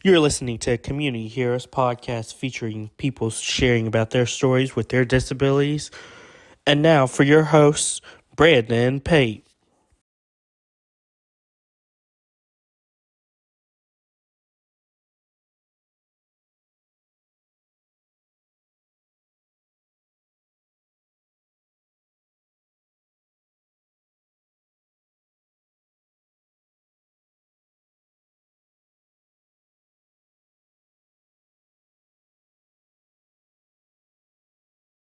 You're listening to Community Heroes podcast featuring people sharing about their stories with their disabilities. And now for your hosts, Brandon and Pate.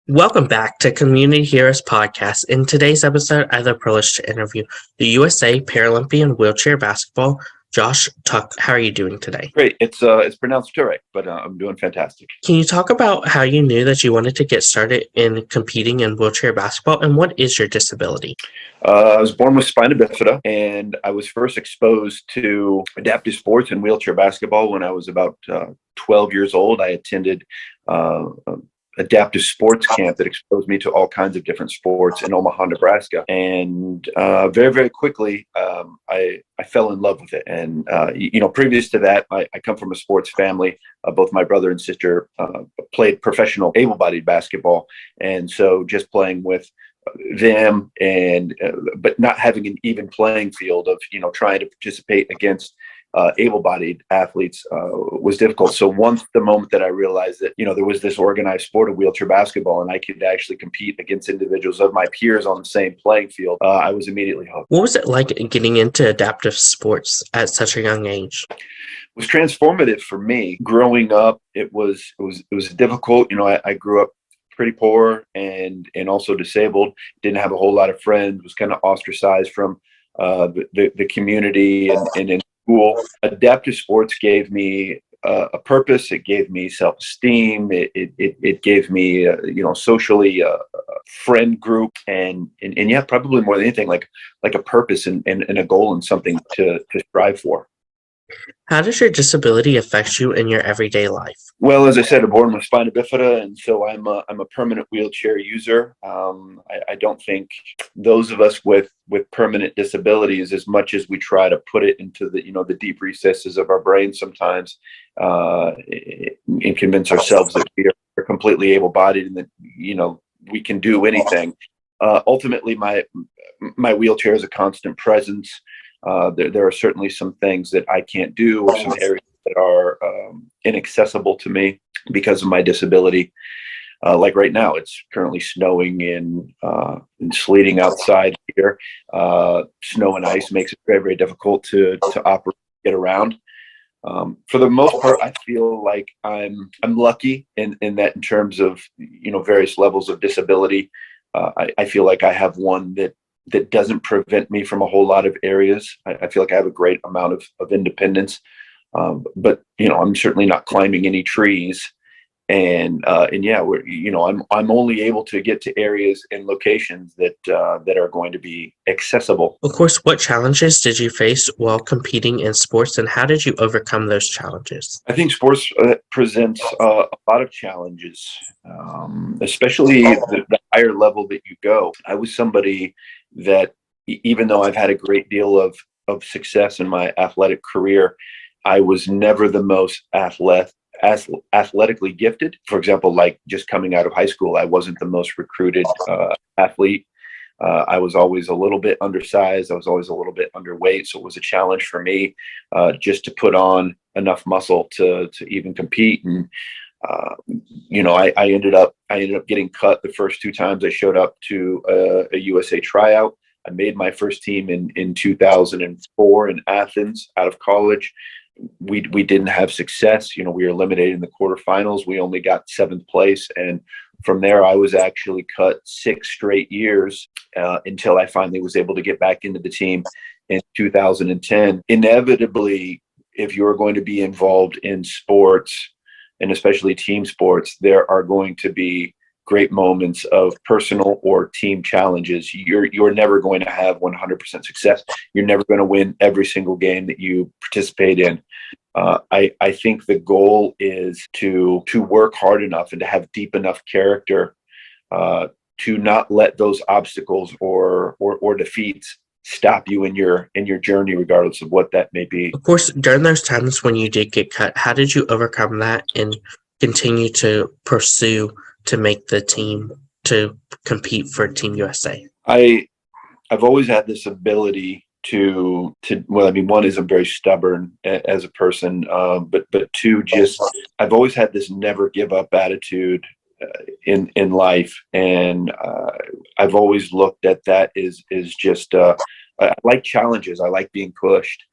Welcome back to Community Heroes Podcast. In today's episode, I have the privilege to interview the USA Paralympian wheelchair basketball, Josh Turek. How are you doing today? Great. It's pronounced Turek, but I'm doing fantastic. Can you talk about how you knew that you wanted to get started in competing in wheelchair basketball, and what is your disability? I was born with spina bifida, and I was first exposed to adaptive sports and wheelchair basketball when I was about 12 years old. I attended adaptive sports camp that exposed me to all kinds of different sports in Omaha, Nebraska. And very, very quickly, I fell in love with it. And, previous to that, I come from a sports family. Both my brother and sister played professional able-bodied basketball. And so just playing with them but not having an even playing field of, trying to participate against able-bodied athletes was difficult. So once the moment that I realized that, there was this organized sport of wheelchair basketball and I could actually compete against individuals of my peers on the same playing field, I was immediately hooked. What was it like getting into adaptive sports at such a young age? It was transformative for me. Growing up, it was difficult. I grew up pretty poor and also disabled, didn't have a whole lot of friends, was kind of ostracized from the community and in school. Adaptive sports gave me a purpose. It gave me self-esteem. It gave me, socially a friend group, and yeah, probably more than anything, like a purpose and a goal and something to strive for. How does your disability affect you in your everyday life? Well, as I said, I'm born with spina bifida, and so I'm a permanent wheelchair user. I don't think those of us with permanent disabilities, as much as we try to put it into the deep recesses of our brain sometimes, and convince ourselves that we are completely able-bodied and that we can do anything. Ultimately, my wheelchair is a constant presence. There are certainly some things that I can't do, or some areas that are inaccessible to me because of my disability. Like right now, it's currently snowing and sleeting outside here. Snow and ice makes it very, very difficult to operate, get around. For the most part, I feel like I'm lucky in that, in terms of various levels of disability. I feel like I have one that doesn't prevent me from a whole lot of areas. I feel like I have a great amount of independence, but I'm certainly not climbing any trees. And yeah, I'm only able to get to areas and locations that are going to be accessible. Of course, what challenges did you face while competing in sports, and how did you overcome those challenges? I think sports presents a lot of challenges, especially the higher level that you go. I was somebody that, even though I've had a great deal of success in my athletic career, I was never the most athletically gifted. For example, like just coming out of high school, I wasn't the most recruited athlete. I was always a little bit undersized. I was always a little bit underweight. So it was a challenge for me just to put on enough muscle to even compete. And I ended up getting cut the first two times I showed up to a USA tryout. I made my first team in 2004 in Athens out of college. We didn't have success. We were eliminated in the quarterfinals. We only got 7th place. And from there, I was actually cut 6 straight years until I finally was able to get back into the team in 2010. Inevitably, if you're going to be involved in sports, and especially team sports, there are going to be great moments of personal or team challenges. You're never going to have 100% success. You're never going to win every single game that you participate in. I think the goal is to work hard enough and to have deep enough character to not let those obstacles or defeats stop you in your journey, regardless of what that may be. Of course, during those times when you did get cut, how did you overcome that and continue to pursue to make the team to compete for Team USA? I've always had this ability to well, I mean, one is I'm very stubborn as a person, but two, just I've always had this never give up attitude in life, and I've always looked at that is just I like challenges. I like being pushed,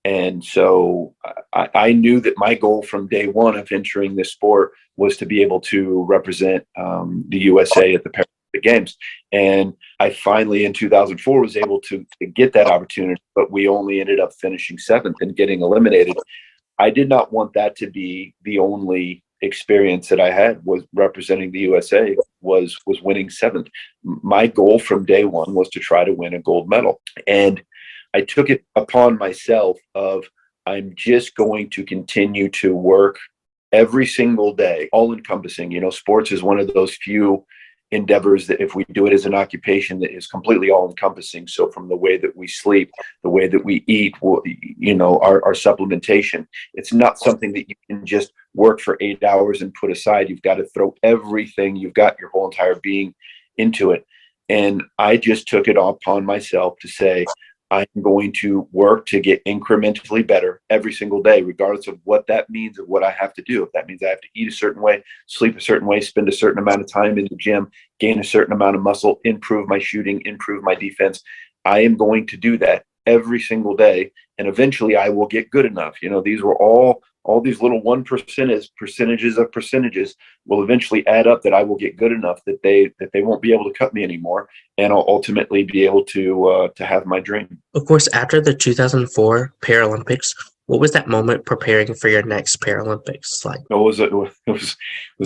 and so I knew that my goal from day one of entering this sport was to be able to represent the USA at the Paralympic Games. And I finally, in 2004, was able to get that opportunity, but we only ended up finishing 7th and getting eliminated. I did not want that to be the only experience that I had was representing the USA was winning 7th. My goal from day one was to try to win a gold medal. And I took it upon myself of I'm just going to continue to work every single day, all encompassing. You know, sports is one of those few endeavors that if we do it as an occupation that is completely all encompassing. So from the way that we sleep, the way that we eat, you know, our supplementation, it's not something that you can just work for 8 hours and put aside. You've got to throw everything you've got, your whole entire being into it. And I just took it upon myself to say, I'm going to work to get incrementally better every single day, regardless of what that means of what I have to do. If that means I have to eat a certain way, sleep a certain way, spend a certain amount of time in the gym, gain a certain amount of muscle, improve my shooting, improve my defense, I am going to do that every single day. And eventually I will get good enough. You know, these were all these little 1% percentages of percentages will eventually add up that I will get good enough that they won't be able to cut me anymore, and I'll ultimately be able to have my dream. Of course, after the 2004 Paralympics, what was that moment preparing for your next Paralympics like? It was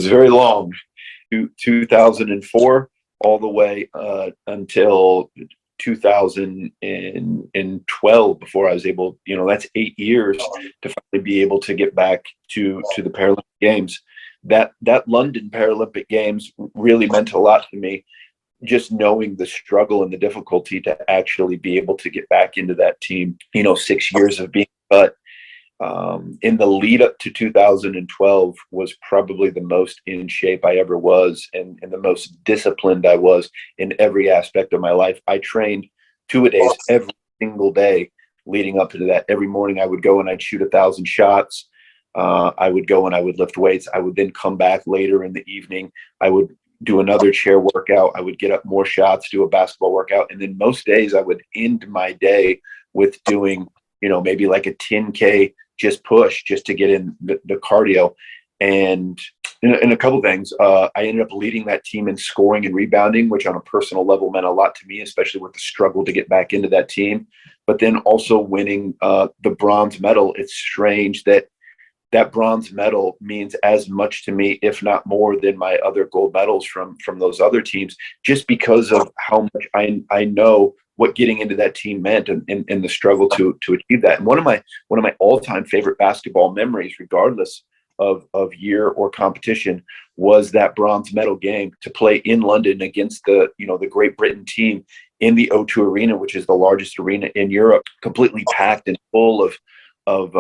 very long. 2004 all the way until 2012 before I was able, you know, that's 8 years to finally be able to get back to the Paralympic Games. That London Paralympic Games really meant a lot to me, just knowing the struggle and the difficulty to actually be able to get back into that team, you know, 6 years of being cut. In the lead up to 2012 was probably the most in shape I ever was, and the most disciplined I was in every aspect of my life. I trained 2-a-days every single day leading up to that. Every morning I would go and I'd shoot 1,000 shots. I would go and I would lift weights. I would then come back later in the evening. I would do another chair workout. I would get up more shots, do a basketball workout. And then most days I would end my day with doing, you know, maybe like a 10K just push just to get in the cardio. And in a couple of things, I ended up leading that team in scoring and rebounding, which on a personal level meant a lot to me, especially with the struggle to get back into that team. But then also winning the bronze medal. It's strange that bronze medal means as much to me, if not more, than my other gold medals from those other teams, just because of how much I know what getting into that team meant and the struggle to achieve that. And one of my all-time favorite basketball memories, regardless of year or competition, was that bronze medal game to play in London against the Great Britain team in the O2 Arena, which is the largest arena in Europe, completely packed and full of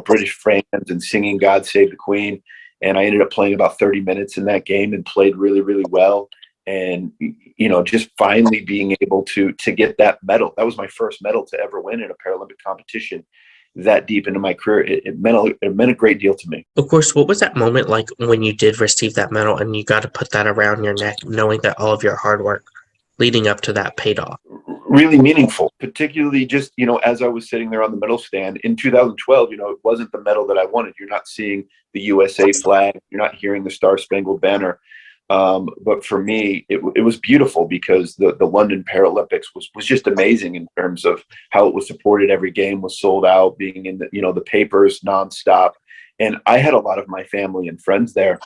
British fans and singing God Save the Queen. And I ended up playing about 30 minutes in that game and played really, really well. And, you know, just finally being able to get that medal. That was my first medal to ever win in a Paralympic competition that deep into my career. It meant a great deal to me. Of course, what was that moment like when you did receive that medal and you got to put that around your neck, knowing that all of your hard work leading up to that paid off? Really meaningful, particularly just, you know, as I was sitting there on the medal stand in 2012, you know, it wasn't the medal that I wanted. You're not seeing the USA flag. You're not hearing the Star Spangled Banner. But for me, it was beautiful because the London Paralympics was just amazing in terms of how it was supported. Every game was sold out, being in the papers nonstop. And I had a lot of my family and friends there.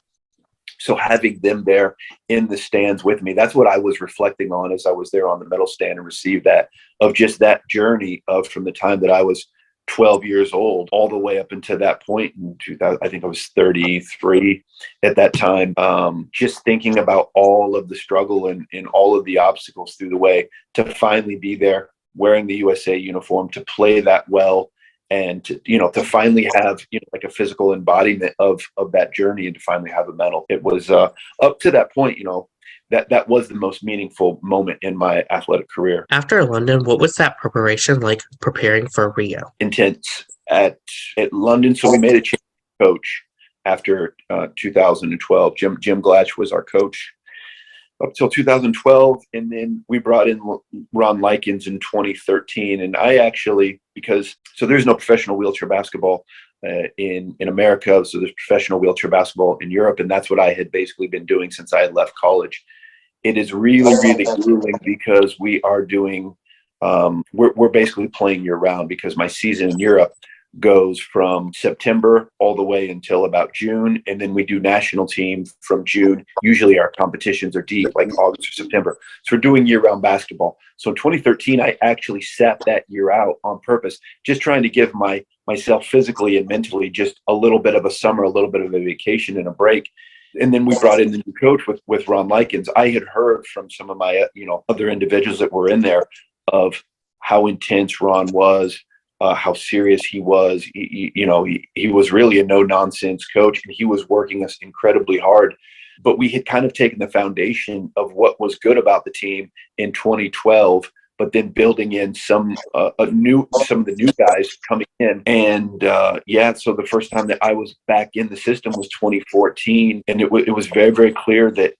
So having them there in the stands with me, that's what I was reflecting on as I was there on the medal stand and received that, of just that journey of from the time that I was 12 years old all the way up until that point in 2000. I think I was 33 at that time. Just thinking about all of the struggle and all of the obstacles through the way to finally be there, wearing the USA uniform, to play that well, and to finally have like a physical embodiment of that journey, and to finally have a medal. It was up to that point, that was the most meaningful moment in my athletic career. After London, what was that preparation like preparing for Rio? Intense at London. So we made a change of coach after 2012. Jim Glatch was our coach up till 2012, and then we brought in Ron Likens in 2013. And I actually, because there's no professional wheelchair basketball in America, so there's professional wheelchair basketball in Europe, and that's what I had basically been doing since I had left college. It is really, really grueling because we are doing we're basically playing year round, because my season in Europe goes from September all the way until about June, and then we do national team from June. Usually our competitions are deep, like August or September. So we're doing year-round basketball. So in 2013, I actually sat that year out on purpose, just trying to give myself physically and mentally just a little bit of a summer, a little bit of a vacation and a break. And then we brought in the new coach with Ron Likens. I had heard from some of my other individuals that were in there of how intense Ron was, how serious he was. He was really a no-nonsense coach, and he was working us incredibly hard. But we had kind of taken the foundation of what was good about the team in 2012, but then building in some of the new guys coming in. And so the first time that I was back in the system was 2014, and it was very, very clear that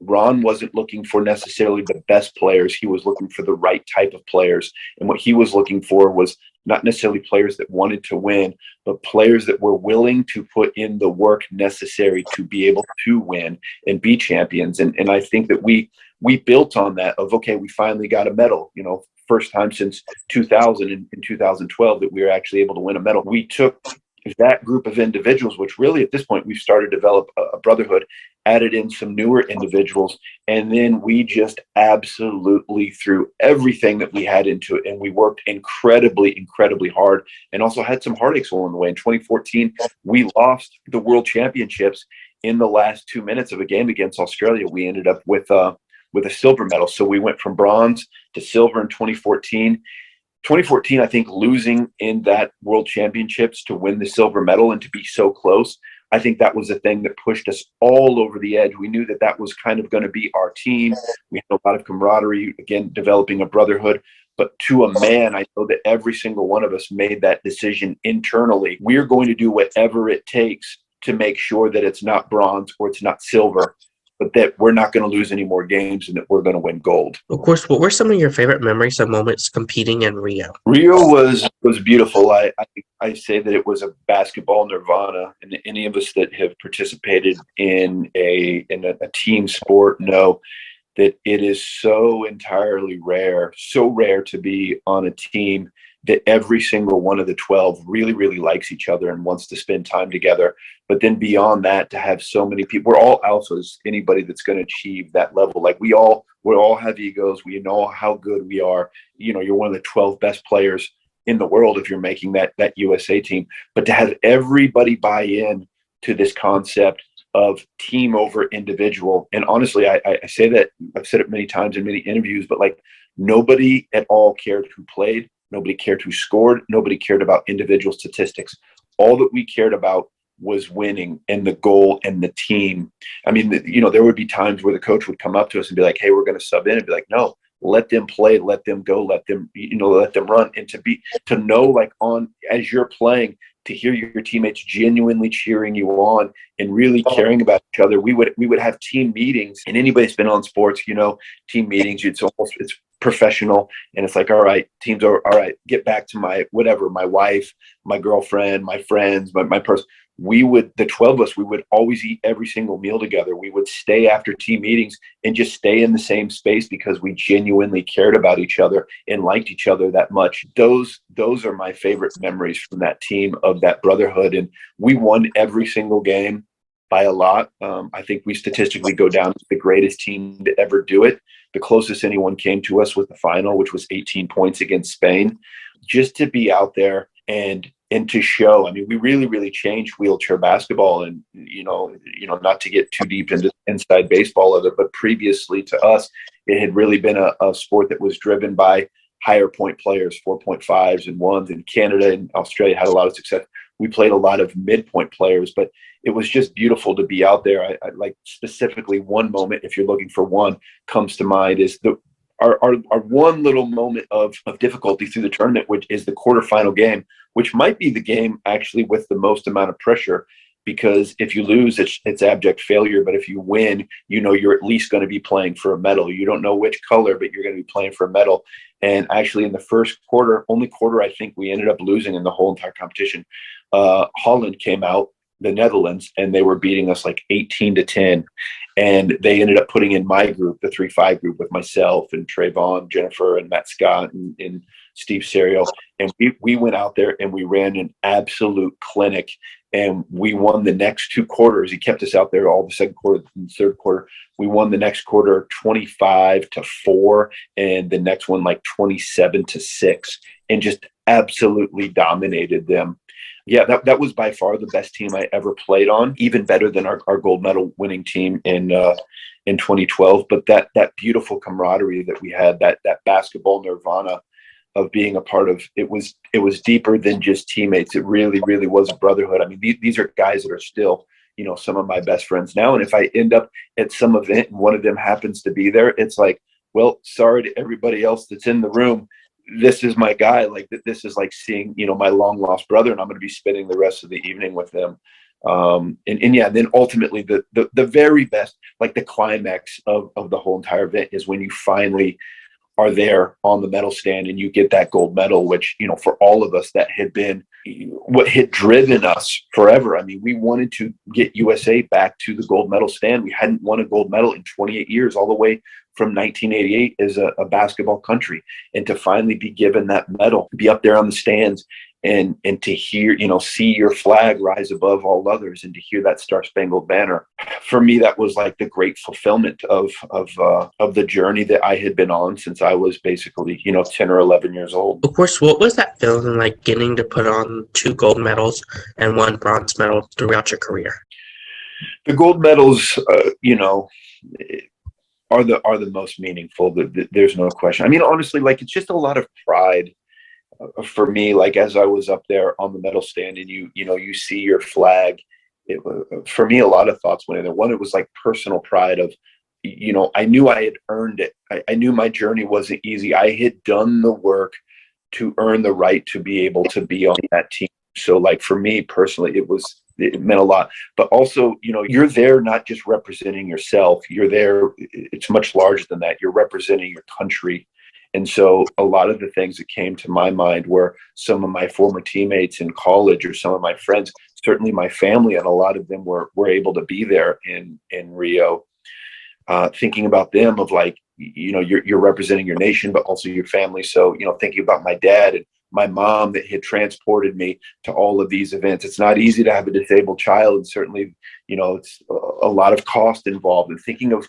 Ron wasn't looking for necessarily the best players. He was looking for the right type of players. And what he was looking for was not necessarily players that wanted to win, but players that were willing to put in the work necessary to be able to win and be champions. And I think that we built on that of, okay, we finally got a medal, first time since 2000 in 2012 that we were actually able to win a medal. We took that group of individuals, which really at this point we've started to develop a brotherhood, added in some newer individuals, and then we just absolutely threw everything that we had into it, and we worked incredibly hard, and also had some heartaches along the way. In 2014, we lost the World Championships in the last 2 minutes of a game against Australia. We ended up with a silver medal, so we went from bronze to silver in 2014. 2014, I think losing in that World Championships to win the silver medal and to be so close, I think that was the thing that pushed us all over the edge. We knew that was kind of going to be our team. We had a lot of camaraderie, again, developing a brotherhood. But to a man, I know that every single one of us made that decision internally. We're going to do whatever it takes to make sure that it's not bronze or it's not silver, but that we're not going to lose any more games and that we're going to win gold. Of course, what were some of your favorite memories of moments competing in Rio? Rio was beautiful. I say that it was a basketball nirvana, and any of us that have participated in a team sport know that it is so entirely rare, so rare to be on a team that every single one of the 12 really, really likes each other and wants to spend time together. But then beyond that, to have so many people, we're all alphas. Anybody that's going to achieve that level, like we all have egos. We know how good we are. You're one of the 12 best players in the world if you're making that USA team. But to have everybody buy in to this concept of team over individual, and honestly, I say that, I've said it many times in many interviews, but like nobody at all cared who played. Nobody cared who scored. Nobody cared about individual statistics. All that we cared about was winning and the goal and the team. I mean, there would be times where the coach would come up to us and be like, "Hey, we're going to sub in," and be like, "No, let them play, let them go, let them run." And to know, like, on as you're playing, to hear your teammates genuinely cheering you on and really caring about each other. We would have team meetings, and anybody that's been on sports, team meetings, it's professional, and it's like, all right, teams are all right, get back to my wife, my girlfriend, my friends, my person. The 12 of us, we would always eat every single meal together. We would stay after team meetings and just stay in the same space because we genuinely cared about each other and liked each other that much. Those are my favorite memories from that team, of that brotherhood. And we won every single game by a lot. I think we statistically go down as the greatest team to ever do it. The closest anyone came to us was the final, which was 18 points against Spain. Just to be out there and to show, I mean, we really, really changed wheelchair basketball. And, not to get too deep into inside baseball of it, but previously to us, it had really been a sport that was driven by higher point players, 4.5s and ones, and Canada and Australia had a lot of success. We played a lot of midpoint players, but it was just beautiful to be out there. I like specifically one moment, if you're looking for one, comes to mind is our one little moment of difficulty through the tournament, which is the quarterfinal game, which might be the game actually with the most amount of pressure. Because if you lose, it's abject failure. But if you win, you know you're at least going to be playing for a medal. You don't know which color, but you're going to be playing for a medal. And actually, in the first quarter, only quarter I think we ended up losing in the whole entire competition, Holland came out, the Netherlands, and they were beating us like 18-10. And they ended up putting in my group, the 3-5 group, with myself and Trayvon, Jennifer, and Matt Scott, and Steve Serio. And we went out there and we ran an absolute clinic, and we won the next two quarters. He kept us out there all the second quarter and third quarter. We won the next quarter 25-4, and the next one like 27-6, and just absolutely dominated them. Yeah, that was by far the best team I ever played on, even better than our gold medal winning team in 2012. But that beautiful camaraderie that we had, that basketball nirvana of being a part of, it was deeper than just teammates. It really, really was a brotherhood. I mean, these are guys that are still, some of my best friends now. And if I end up at some event and one of them happens to be there, it's like, well, sorry to everybody else that's in the room. This is my guy. Like, this is like seeing, my long lost brother, and I'm going to be spending the rest of the evening with them. And yeah, then ultimately the very best, like the climax of the whole entire event is when you finally are there on the medal stand and you get that gold medal, which, for all of us, that had been what had driven us forever. I mean, we wanted to get USA back to the gold medal stand. We hadn't won a gold medal in 28 years, all the way from 1988 as a basketball country. And to finally be given that medal, be up there on the stands and to hear, see your flag rise above all others, and to hear that Star Spangled Banner, for me, that was like the great fulfillment of the journey that I had been on since I was basically, 10 or 11 years old. Of course, what was that feeling like, getting to put on 2 gold medals and 1 bronze medal throughout your career? The gold medals, are the most meaningful. There's no question. I mean, honestly, like, it's just a lot of pride for me. Like, as I was up there on the medal stand and you see your flag, for me, a lot of thoughts went in there. One, it was like personal pride of, I knew I had earned it. I knew my journey wasn't easy. I had done the work to earn the right to be able to be on that team. So, like, for me personally, it meant a lot. But also, you're there not just representing yourself. You're there, it's much larger than that. You're representing your country. And so a lot of the things that came to my mind were some of my former teammates in college, or some of my friends, certainly my family, and a lot of them were able to be there in Rio. Thinking about them, of like, you're representing your nation, but also your family. So, thinking about my dad and my mom that had transported me to all of these events. It's not easy to have a disabled child, and certainly, it's a lot of cost involved. And thinking of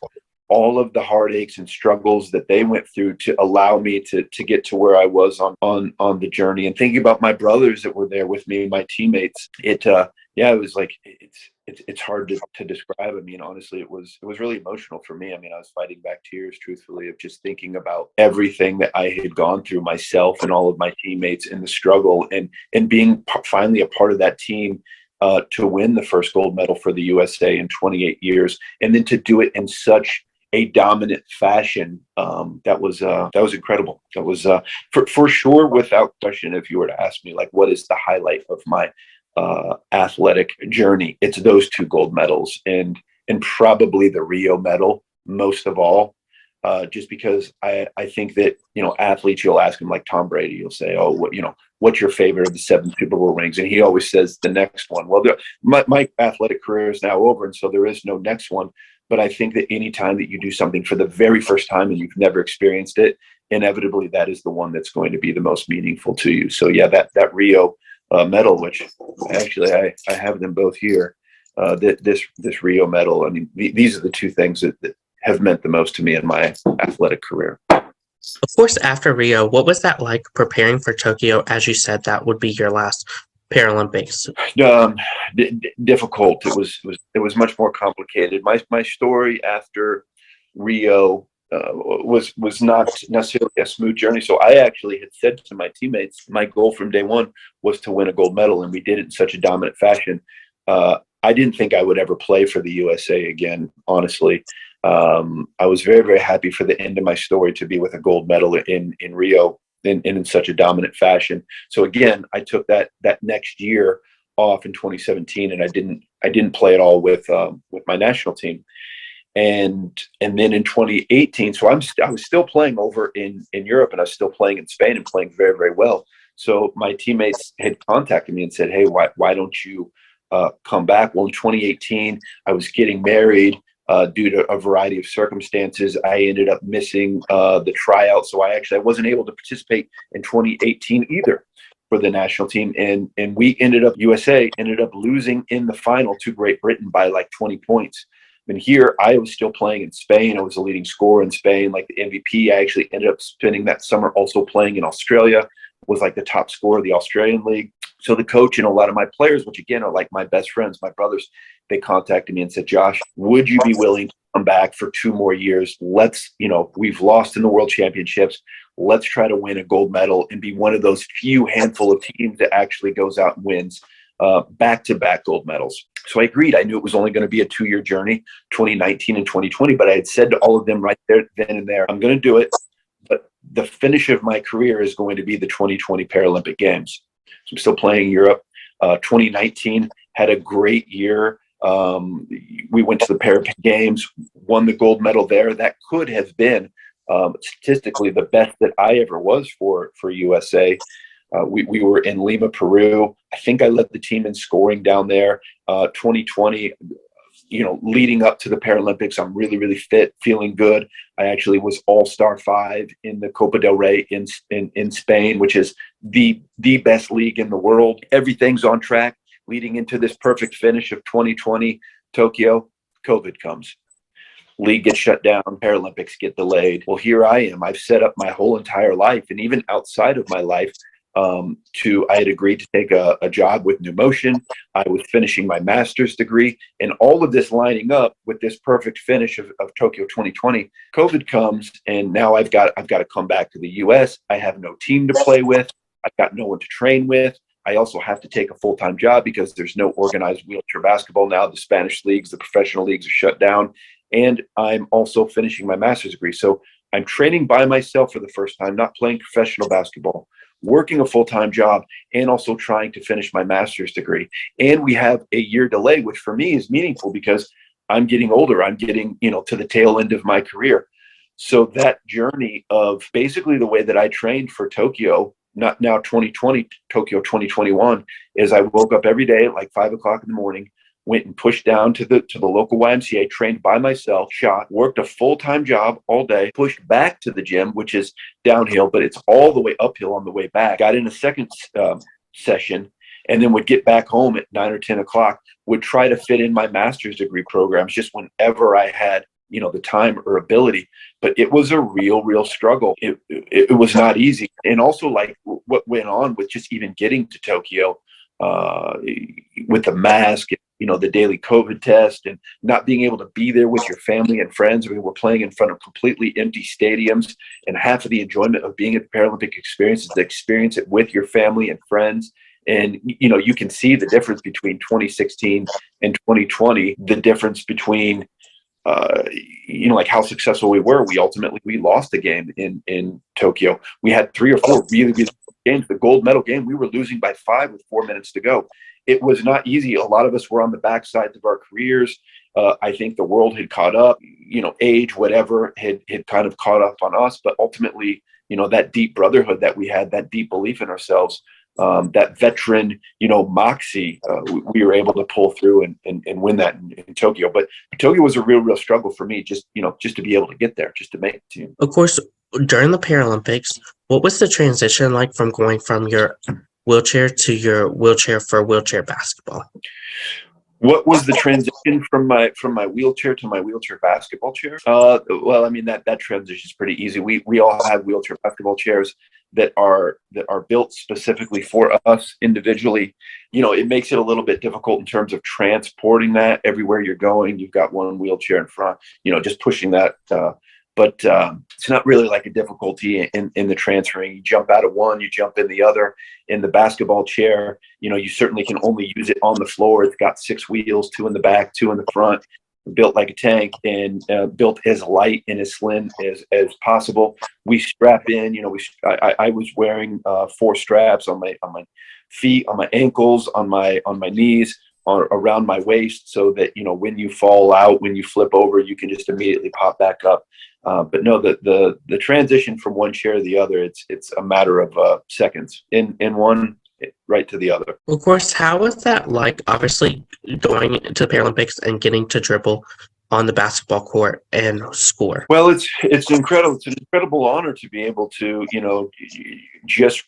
all of the heartaches and struggles that they went through to allow me to get to where I was on the journey, and thinking about my brothers that were there with me, my teammates, it was like, it's hard to describe. I mean, honestly, it was really emotional for me. I mean, I was fighting back tears, truthfully, of just thinking about everything that I had gone through myself and all of my teammates in the struggle, and being finally a part of that team, to win the first gold medal for the USA in 28 years, and then to do it in such a dominant fashion. That was incredible. That was for sure, without question. If you were to ask me, like, what is the highlight of my athletic journey, it's those 2 gold medals, and probably the Rio medal most of all. Just because I think that, athletes, you'll ask them, like Tom Brady, you'll say, oh, what's your favorite of the 7 Super Bowl rings? And he always says the next one. Well, my athletic career is now over, and so there is no next one. But I think that any time that you do something for the very first time and you've never experienced it, inevitably that is the one that's going to be the most meaningful to you. So yeah, that Rio medal, which actually I have them both here. This Rio medal. I mean, these are the 2 things that have meant the most to me in my athletic career. Of course, after Rio, what was that like, preparing for Tokyo? As you said, that would be your last Paralympics. Difficult. It was much more complicated. My story after Rio was not necessarily a smooth journey. So I actually had said to my teammates, my goal from day one was to win a gold medal, and we did it in such a dominant fashion. I didn't think I would ever play for the USA again, honestly. I was very, very happy for the end of my story to be with a gold medal in Rio in such a dominant fashion. So again, I took that next year off in 2017, and I didn't play at all with my national team. And then in 2018, so I was still playing over in Europe, and I was still playing in Spain and playing very, very well. So my teammates had contacted me and said, "Hey, why don't you come back?" Well, in 2018, I was getting married. Due to a variety of circumstances, I ended up missing the tryout. So I wasn't able to participate in 2018 either for the national team. And USA ended up losing in the final to Great Britain by like 20 points. And here I was still playing in Spain. I was a leading scorer in Spain, like the MVP. I actually ended up spending that summer also playing in Australia, was like the top scorer of the Australian League. So the coach and a lot of my players, which again are like my best friends, my brothers, they contacted me and said, "Josh, would you be willing to come back for 2 more years? We've lost in the World Championships. Let's try to win a gold medal and be one of those few handful of teams that actually goes out and wins back-to-back gold medals." So I agreed. I knew it was only going to be a 2-year journey, 2019 and 2020, but I had said to all of them right there, then and there, I'm going to do it. But the finish of my career is going to be the 2020 Paralympic Games. So I'm still playing Europe. 2019 had a great year. We went to the Paralympic Games, won the gold medal there. That could have been statistically the best that I ever was for USA. We were in Lima, Peru. I think I led the team in scoring down there. 2020, leading up to the Paralympics, I'm really, really fit, feeling good. I actually was All-Star 5 in the Copa del Rey in Spain, which is the best league in the world. Everything's on track leading into this perfect finish of 2020 Tokyo. COVID comes. League gets shut down, Paralympics get delayed. Well, here I am. I've set up my whole entire life, and even outside of my life, I had agreed to take a job with New Motion. I was finishing my master's degree, and all of this lining up with this perfect finish of Tokyo 2020. COVID comes, and now I've got to come back to the US. I have no team to play with. I've got no one to train with. I also have to take a full-time job because there's no organized wheelchair basketball now. The Spanish leagues, the professional leagues are shut down, and I'm also finishing my master's degree. So I'm training by myself for the first time, not playing professional basketball, working a full-time job, and also trying to finish my master's degree. And we have a year delay, which for me is meaningful because I'm getting older. I'm getting, to the tail end of my career. So that journey of basically the way that I trained for Tokyo, not now 2020, Tokyo 2021, is I woke up every day at like 5 o'clock in the morning, went and pushed down to the local YMCA, trained by myself, worked a full-time job all day, pushed back to the gym, which is downhill, but it's all the way uphill on the way back. Got in a second session, and then would get back home at 9 or 10 o'clock, would try to fit in my master's degree programs just whenever I had the time or ability. But it was a real struggle. It was not easy. And also, like, what went on with just even getting to Tokyo with the mask, the daily COVID test, and not being able to be there with your family and friends. I mean, we're playing in front of completely empty stadiums, and half of the enjoyment of being at the Paralympic experience is to experience it with your family and friends. And, you can see the difference between 2016 and 2020, the difference between like how successful we were. We lost the game in Tokyo. We had 3 or 4 really good games. The gold medal game, we were losing by 5 with 4 minutes to go. It was not easy. A lot of us were on the backsides of our careers. I think the world had caught up, age, whatever, had kind of caught up on us. But ultimately, that deep brotherhood that we had, that deep belief in ourselves, that veteran, moxie, we were able to pull through and win that in Tokyo. But Tokyo was a real struggle for me, just to be able to get there, just to make the team. Of course, during the Paralympics, what was the transition like from going from your wheelchair to your wheelchair for wheelchair basketball? What was the transition from my wheelchair to my wheelchair basketball chair? Well, I mean, that transition is pretty easy. We all have wheelchair basketball chairs that are built specifically for us individually. It makes it a little bit difficult in terms of transporting that everywhere you're going. You've got one wheelchair in front, just pushing that but it's not really like a difficulty in the transferring. You jump out of one, you jump in the other. In the basketball chair, you certainly can only use it on the floor. It's got 6 wheels, 2 in the back, 2 in the front, built like a tank, and built as light and as slim as possible. We strap in. I was wearing 4 straps on my feet, on my ankles, on my knees, around my waist, so that when you fall out, when you flip over, you can just immediately pop back up. But no, the transition from one chair to the other, it's a matter of seconds in one right to the other. Of course, how was that like, obviously, going to the Paralympics and getting to dribble on the basketball court and score? Well, it's incredible. It's an incredible honor to be able to, just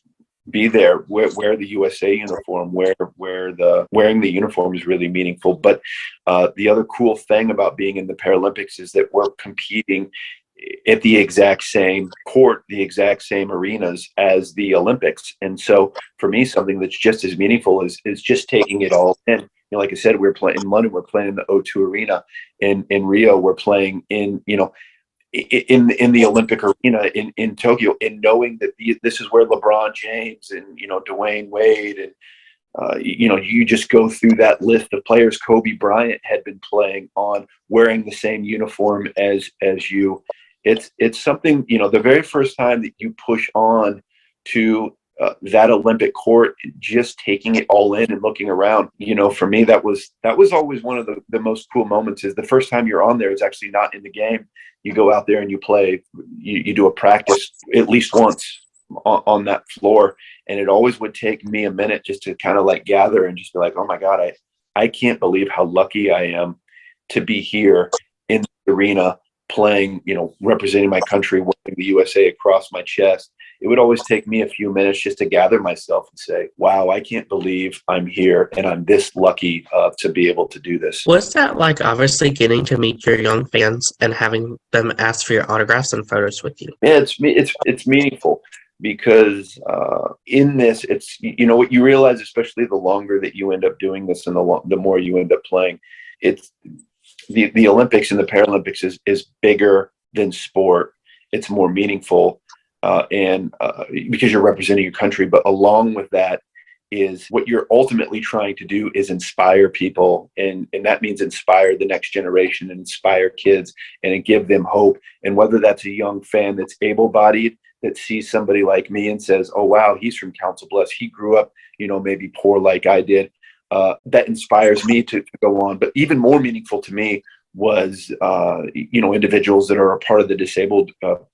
be there, wear the USA uniform, wearing the uniform is really meaningful. But the other cool thing about being in the Paralympics is that we're competing at the exact same court, the exact same arenas as the Olympics. And so for me, something that's just as meaningful is just taking it all in. Like I said, we're playing in London, we're playing in the O2 Arena. In Rio, we're playing in the Olympic arena in Tokyo, and knowing that this is where LeBron James and Dwayne Wade and you just go through that list of players. Kobe Bryant had been playing on, wearing the same uniform as you. It's something, the very first time that you push on to that Olympic court, just taking it all in and looking around, for me, that was always one of the most cool moments. Is the first time you're on there, it's actually not in the game. You go out there and you play, you do a practice at least once on that floor. And it always would take me a minute just to kind of like gather and just be like, oh my God, I can't believe how lucky I am to be here in the arena playing, representing my country, wearing the USA across my chest. It would always take me a few minutes just to gather myself and say, wow, I can't believe I'm here and I'm this lucky to be able to do this. What's that like, obviously, getting to meet your young fans and having them ask for your autographs and photos with you? Yeah, it's meaningful, because in this, it's, what you realize, especially the longer that you end up doing this and the more you end up playing, it's the Olympics and the Paralympics is bigger than sport. It's more meaningful, and because you're representing your country. But along with that is what you're ultimately trying to do is inspire people, and that means inspire the next generation and inspire kids and give them hope. And whether that's a young fan that's able-bodied that sees somebody like me and says, oh wow, he's from Council Bluffs, he grew up maybe poor like I did, that inspires me to go on. But even more meaningful to me was individuals that are a part of the disabled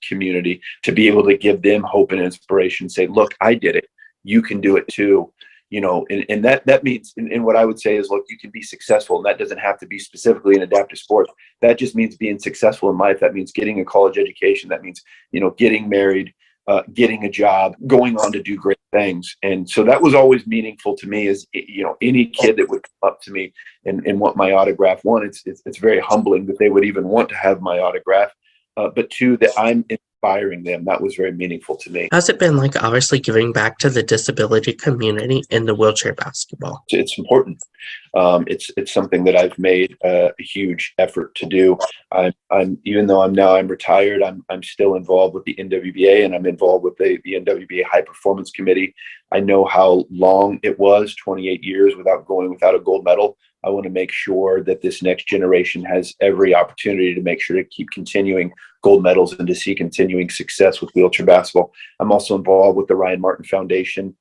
community, to be able to give them hope and inspiration, say, look, I did it, you can do it too. And that means, and what I would say is, look, you can be successful, and that doesn't have to be specifically in adaptive sports. That just means being successful in life. That means getting a college education. That means, getting married, getting a job, going on to do great things. And so that was always meaningful to me, is, any kid that would come up to me and want my autograph. One, it's very humbling that they would even want to have my autograph. But two, that I'm inspiring them. That was very meaningful to me. How's it been like, obviously, giving back to the disability community in the wheelchair basketball? It's important. It's something that I've made a huge effort to do. I'm even though I'm retired, I'm still involved with the NWBA, and I'm involved with the NWBA High Performance Committee. I know how long it was, 28 years without a gold medal. I want to make sure that this next generation has every opportunity to make sure to keep continuing gold medals and to see continuing success with wheelchair basketball. I'm also involved with the Ryan Martin Foundation.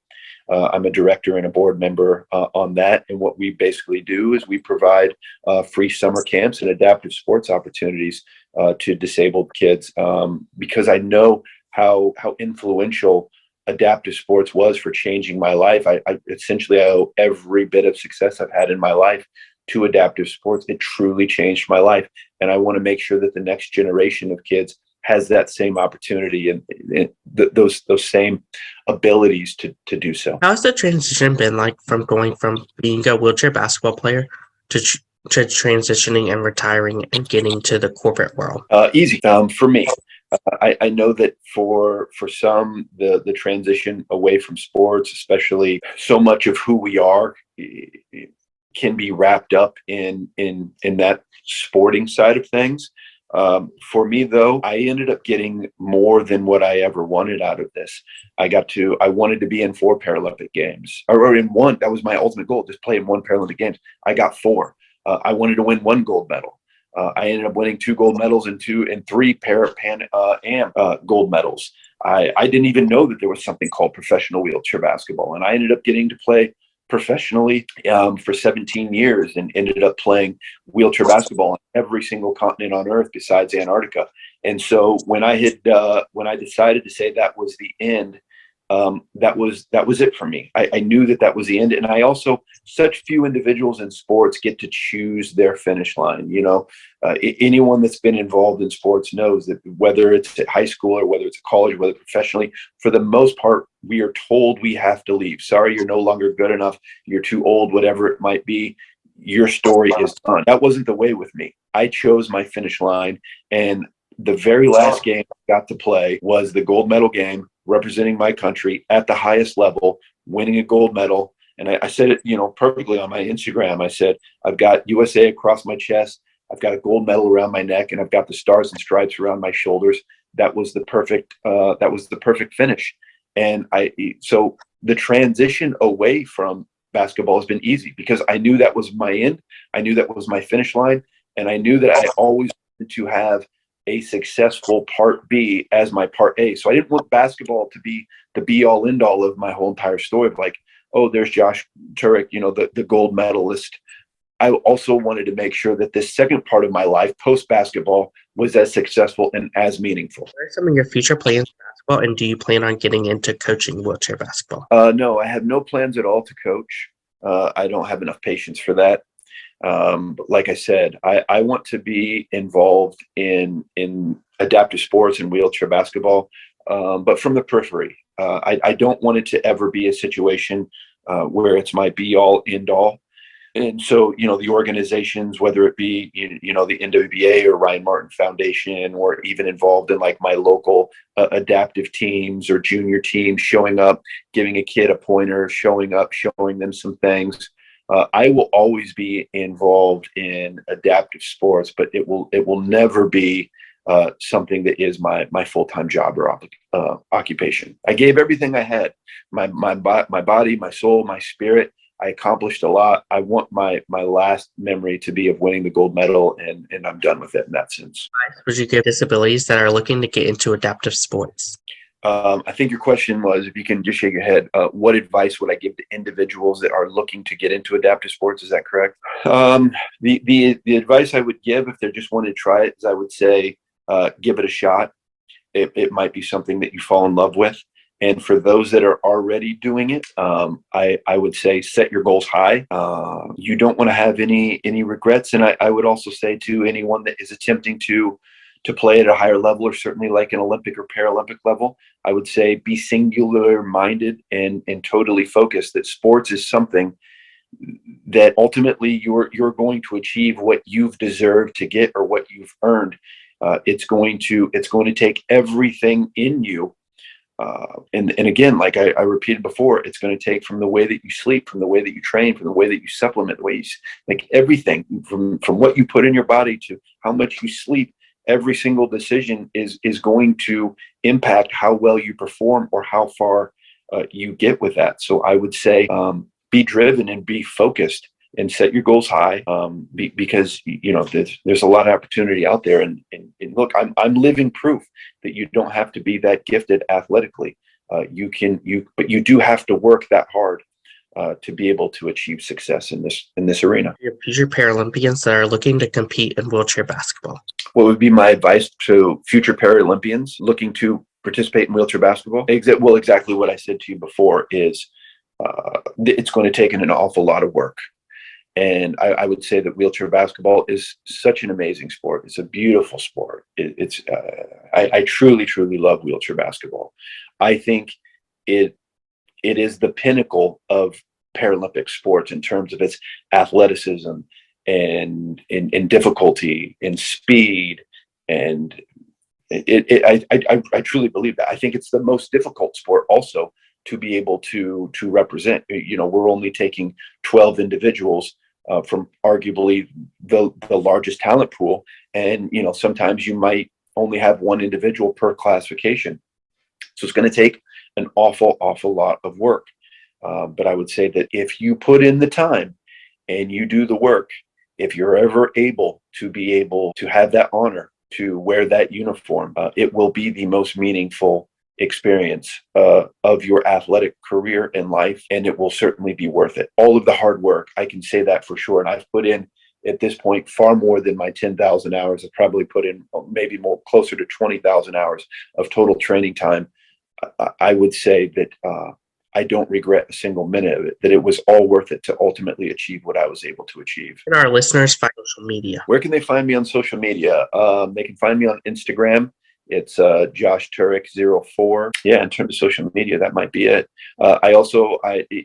I'm a director and a board member on that. And what we basically do is we provide free summer camps and adaptive sports opportunities to disabled kids, because I know how influential adaptive sports was for changing my life. I essentially owe every bit of success I've had in my life to adaptive sports. It truly changed my life. And I want to make sure that the next generation of kids has that same opportunity and those same abilities to do so. How's the transition been like, from going from being a wheelchair basketball player to transitioning and retiring and getting to the corporate world? Easy for me. I know that for some, the transition away from sports, especially, so much of who we are can be wrapped up in that sporting side of things. For me, though, I ended up getting more than what I ever wanted out of this. I wanted to be in 4 Paralympic games, or in one. That was my ultimate goal, just play in 1 Paralympic games. I got 4. I wanted to win 1 gold medal. I ended up winning 2 gold medals and 3 Pan Am gold medals. I didn't even know that there was something called professional wheelchair basketball, and I ended up getting to play professionally for 17 years and ended up playing wheelchair basketball on every single continent on earth besides Antarctica. And so when I decided to say that was the end, that was it for me. I knew that was the end. And I also, such few individuals in sports get to choose their finish line. Anyone that's been involved in sports knows that whether it's at high school or whether it's at college, whether professionally, for the most part, we are told we have to leave. Sorry, you're no longer good enough. You're too old, whatever it might be. Your story is done. That wasn't the way with me. I chose my finish line, and the very last game I got to play was the gold medal game, representing my country at the highest level, winning a gold medal. And I said it, perfectly on my Instagram. I said, I've got USA across my chest. I've got a gold medal around my neck, and I've got the stars and stripes around my shoulders. That was the perfect finish. And so the transition away from basketball has been easy because I knew that was my end. I knew that was my finish line. And I knew that I always wanted to have a successful part B as my part A. So I didn't want basketball to be the be all end all of my whole entire story of like, oh, there's Josh Turek, the gold medalist. I also wanted to make sure that this second part of my life post basketball was as successful and as meaningful. What are some of your future plans in basketball, and do you plan on getting into coaching wheelchair basketball? No, I have no plans at all to coach. I don't have enough patience for that. But like I said, I want to be involved in adaptive sports and wheelchair basketball, but from the periphery. I don't want it to ever be a situation where it's my be all end all. And so, the organizations, whether it be, the NWBA or Ryan Martin Foundation, or even involved in like my local adaptive teams or junior teams, showing up, giving a kid a pointer, showing up, showing them some things. I will always be involved in adaptive sports, but it will never be something that is my full-time job or occupation. I gave everything I had, my body, my soul, my spirit. I accomplished a lot. I want my last memory to be of winning the gold medal, and I'm done with it in that sense. Would you give disabilities that are looking to get into adaptive sports? I think your question was, if you can just shake your head, what advice would I give to individuals that are looking to get into adaptive sports? Is that correct? The advice I would give if they're just wanting to try it is I would say, give it a shot. It might be something that you fall in love with. And for those that are already doing it, I would say set your goals high. You don't want to have any regrets. And I would also say to anyone that is attempting to play at a higher level, or certainly like an Olympic or Paralympic level, I would say be singular minded and totally focused that sports is something that ultimately you're going to achieve what you've deserved to get or what you've earned. It's going to take everything in you. And again, like I repeated before, it's going to take from the way that you sleep, from the way that you train, from the way that you supplement, the way you, like everything from what you put in your body to how much you sleep. Every single decision is going to impact how well you perform or how far you get with that. So I would say be driven and be focused and set your goals high, because there's a lot of opportunity out there. And look, I'm living proof that you don't have to be that gifted athletically. But you do have to work that hard to be able to achieve success in this arena. Your future Paralympians that are looking to compete in wheelchair basketball. What would be my advice to future Paralympians looking to participate in wheelchair basketball? Exactly what I said to you before is it's going to take an awful lot of work. And I would say that wheelchair basketball is such an amazing sport. It's a beautiful sport. I truly, truly love wheelchair basketball. I think it is the pinnacle of Paralympic sports in terms of its athleticism and in difficulty and speed. And I truly believe that. I think it's the most difficult sport also to be able to represent. We're only taking 12 individuals from arguably the largest talent pool. And, sometimes you might only have one individual per classification. So it's going to take an awful lot of work. But I would say that if you put in the time and you do the work, if you're ever able to have that honor to wear that uniform, it will be the most meaningful experience of your athletic career in life, and it will certainly be worth it. All of the hard work, I can say that for sure. And I've put in, at this point, far more than my 10,000 hours. I've probably put in maybe more, closer to 20,000 hours of total training time. I would say that I don't regret a single minute of it, that it was all worth it to ultimately achieve what I was able to achieve. And our listeners find social media. Where can they find me on social media? They can find me on Instagram. It's Josh Turek 04. Yeah, in terms of social media, that might be it.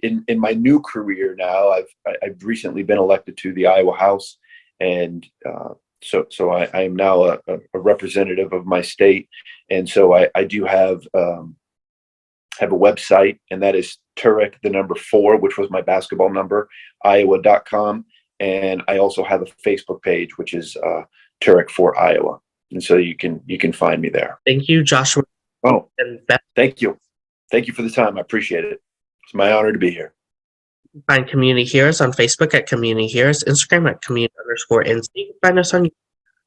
In my new career now, I've recently been elected to the Iowa House, and so I am now a representative of my state, and so I do have a website, and that is Turek, the number 4, which was my basketball number, Iowa.com. And I also have a Facebook page, which is Turek for Iowa. And so you can find me there. Thank you, Joshua. Oh, thank you. Thank you for the time. I appreciate it. It's my honor to be here. Find Community Heroes on Facebook at Community Heroes, Instagram at community_NC. You can find us on YouTube,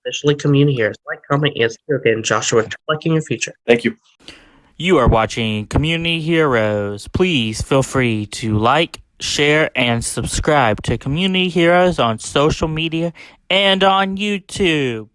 officially Community Heroes. Like, comment, and see you again, Joshua Turek, in your future. Thank you. You are watching Community Heroes. Please feel free to like, share, and subscribe to Community Heroes on social media and on YouTube.